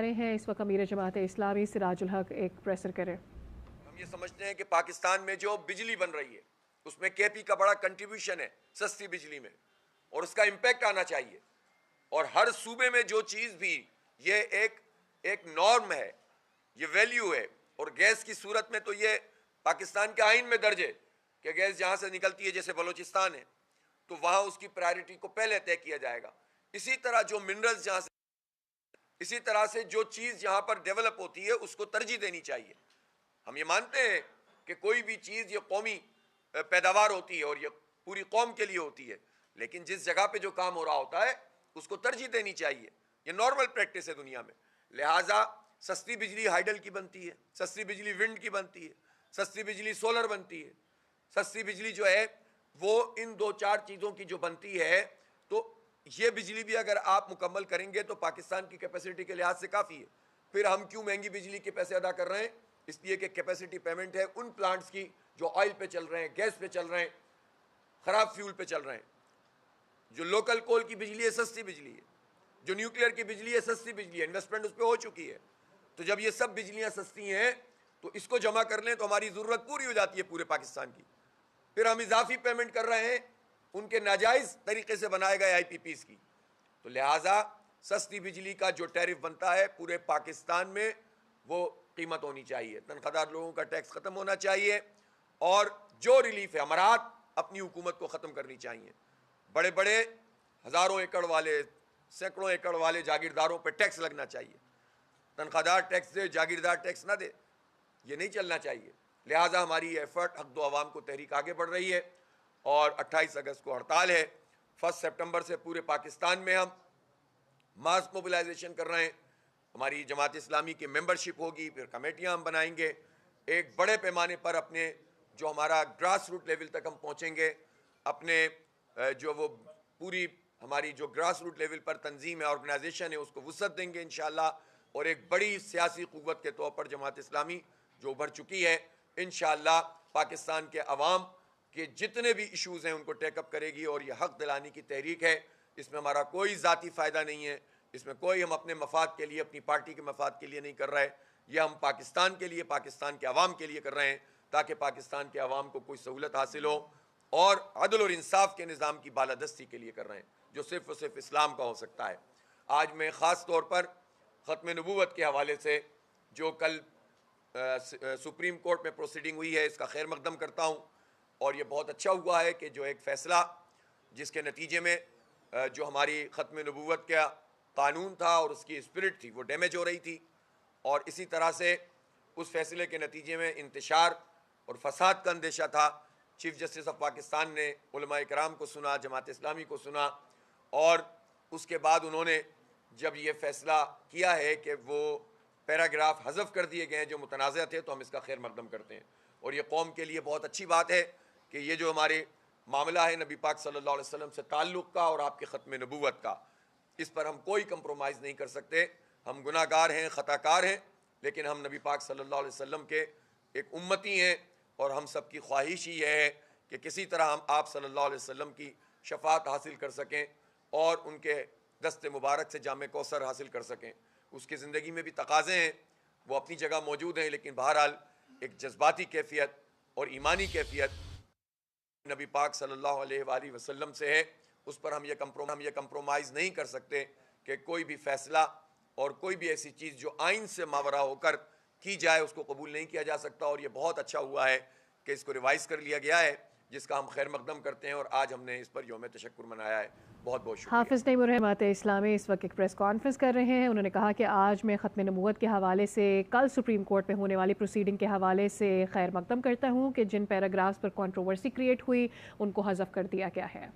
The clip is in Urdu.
رہے ہیں اس وقت امیر جماعت اسلامی سراج الحق ایک پریسر کریں. ہم یہ سمجھتے ہیں کہ پاکستان میں جو بجلی بن رہی ہے اس میں کے پی کا بڑا کنٹریبیوشن ہے سستی بجلی میں، اور اس کا امپیکٹ آنا چاہیے. اور ہر صوبے میں جو چیز بھی یہ ایک نارم ہے، یہ ویلیو ہے. اور گیس کی صورت میں تو یہ پاکستان کے آئین میں درج ہے کہ گیس جہاں سے نکلتی ہے جیسے بلوچستان ہے تو وہاں اس کی پرائرٹی کو پہلے طے کیا جائے گا. اسی طرح جو منرلز جہاں سے، اسی طرح سے جو چیز جہاں پر ڈیولپ ہوتی ہے اس کو ترجیح دینی چاہیے. ہم یہ مانتے ہیں کہ کوئی بھی چیز یہ قومی پیداوار ہوتی ہے اور یہ پوری قوم کے لیے ہوتی ہے، لیکن جس جگہ پہ جو کام ہو رہا ہوتا ہے اس کو ترجیح دینی چاہیے. یہ نارمل پریکٹس ہے دنیا میں. لہٰذا سستی بجلی ہائیڈل کی بنتی ہے، سستی بجلی ونڈ کی بنتی ہے، سستی بجلی سولر بنتی ہے. سستی بجلی جو ہے وہ ان دو چار چیزوں کی جو بنتی ہے، تو یہ بجلی بھی اگر آپ مکمل کریں گے تو پاکستان کی کیپیسٹی کے لحاظ سے کافی ہے. پھر ہم کیوں مہنگی بجلی کے پیسے ادا کر رہے ہیں؟ اس لیے کہ کیپیسٹی پیمنٹ ہے ان پلانٹس کی جو آئل پہ چل رہے ہیں، گیس پہ چل رہے ہیں، خراب فیول پہ چل رہے ہیں. جو لوکل کول کی بجلی ہے سستی بجلی ہے، جو نیوکلیئر کی بجلی ہے سستی بجلی ہے، انویسٹمنٹ اس پہ ہو چکی ہے. تو جب یہ سب بجلیاں سستی ہیں تو اس کو جمع کر لیں تو ہماری ضرورت پوری ہو جاتی ہے پورے پاکستان کی. پھر ہم اضافی پیمنٹ کر رہے ہیں ان کے ناجائز طریقے سے بنائے گئے آئی پی پیز کی. تو لہٰذا سستی بجلی کا جو ٹیرف بنتا ہے پورے پاکستان میں وہ قیمت ہونی چاہیے. تنخواہ دار لوگوں کا ٹیکس ختم ہونا چاہیے، اور جو ریلیف ہے امارات اپنی حکومت کو ختم کرنی چاہیے. بڑے بڑے ہزاروں ایکڑ والے، سینکڑوں ایکڑ والے جاگیرداروں پہ ٹیکس لگنا چاہیے. تنخواہ دار ٹیکس دے، جاگیردار ٹیکس نہ دے، یہ نہیں چلنا چاہیے. لہٰذا ہماری یہ ایفرٹ حق دو عوام کو تحریک آگے بڑھ رہی ہے، اور 28 اگست کو ہڑتال ہے. 1 سپٹمبر سے پورے پاکستان میں ہم ماس موبلائزیشن کر رہے ہیں. ہماری جماعت اسلامی کی ممبرشپ ہوگی، پھر کمیٹیاں ہم بنائیں گے. ایک بڑے پیمانے پر اپنے جو ہمارا گراس روٹ لیول تک ہم پہنچیں گے. اپنے جو وہ پوری ہماری جو گراس روٹ لیول پر تنظیم ہے، آرگنائزیشن ہے، اس کو وسعت دیں گے انشاءاللہ. اور ایک بڑی سیاسی قوت کے طور پر جماعت اسلامی جو ابھر چکی ہے انشاءاللہ پاکستان کے عوام کے جتنے بھی ایشوز ہیں ان کو ٹیک اپ کرے گی. اور یہ حق دلانے کی تحریک ہے، اس میں ہمارا کوئی ذاتی فائدہ نہیں ہے، اس میں کوئی ہم اپنے مفاد کے لیے، اپنی پارٹی کے مفاد کے لیے نہیں کر رہے. یہ ہم پاکستان کے لیے، پاکستان کے عوام کے لیے کر رہے ہیں، تاکہ پاکستان کے عوام کو کوئی سہولت حاصل ہو، اور عدل اور انصاف کے نظام کی بالادستی کے لیے کر رہے ہیں جو صرف اور صرف اسلام کا ہو سکتا ہے. آج میں خاص طور پر ختم نبوت کے حوالے سے جو کل سپریم کورٹ میں پروسیڈنگ ہوئی ہے اس کا خیر مقدم کرتا ہوں. اور یہ بہت اچھا ہوا ہے کہ جو ایک فیصلہ جس کے نتیجے میں جو ہماری ختم نبوت کا قانون تھا اور اس کی اسپرٹ تھی وہ ڈیمیج ہو رہی تھی، اور اسی طرح سے اس فیصلے کے نتیجے میں انتشار اور فساد کا اندیشہ تھا. چیف جسٹس آف پاکستان نے علماء کرام کو سنا، جماعت اسلامی کو سنا، اور اس کے بعد انہوں نے جب یہ فیصلہ کیا ہے کہ وہ پیراگراف حذف کر دیے گئے ہیں جو متنازع تھے، تو ہم اس کا خیر مقدم کرتے ہیں. اور یہ قوم کے لیے بہت اچھی بات ہے کہ یہ جو ہمارے معاملہ ہے نبی پاک صلی اللہ علیہ وسلم سے تعلق کا اور آپ کے ختم نبوت کا، اس پر ہم کوئی کمپرومائز نہیں کر سکتے. ہم گناہ گار ہیں، خطا کار ہیں، لیکن ہم نبی پاک صلی اللہ علیہ وسلم کے ایک امتی ہیں، اور ہم سب کی خواہش ہی ہے کہ کسی طرح ہم آپ صلی اللہ علیہ وسلم کی شفاعت حاصل کر سکیں اور ان کے دست مبارک سے جام کوثر حاصل کر سکیں. اس کی زندگی میں بھی تقاضے ہیں، وہ اپنی جگہ موجود ہیں، لیکن بہرحال ایک جذباتی کیفیت اور ایمانی کیفیت نبی پاک صلی اللہ علیہ وآلہ وسلم سے ہے. اس پر ہم یہ کمپرومائز نہیں کر سکتے کہ کوئی بھی فیصلہ اور کوئی بھی ایسی چیز جو آئین سے ماورا ہو کر کی جائے اس کو قبول نہیں کیا جا سکتا. اور یہ بہت اچھا ہوا ہے کہ اس کو ریوائز کر لیا گیا ہے، جس کا ہم خیر مقدم کرتے ہیں، اور آج ہم نے اس پر یوم تشکر منایا ہے. بہت بہت شکریہ. حافظ نعیم الرحمن جماعت اسلامی اس وقت ایک پریس کانفرنس کر رہے ہیں. انہوں نے کہا کہ آج میں ختم نبوت کے حوالے سے کل سپریم کورٹ میں ہونے والی پروسیڈنگ کے حوالے سے خیر مقدم کرتا ہوں کہ جن پیراگرافز پر کنٹروورسی کریٹ ہوئی ان کو حذف کر دیا گیا ہے.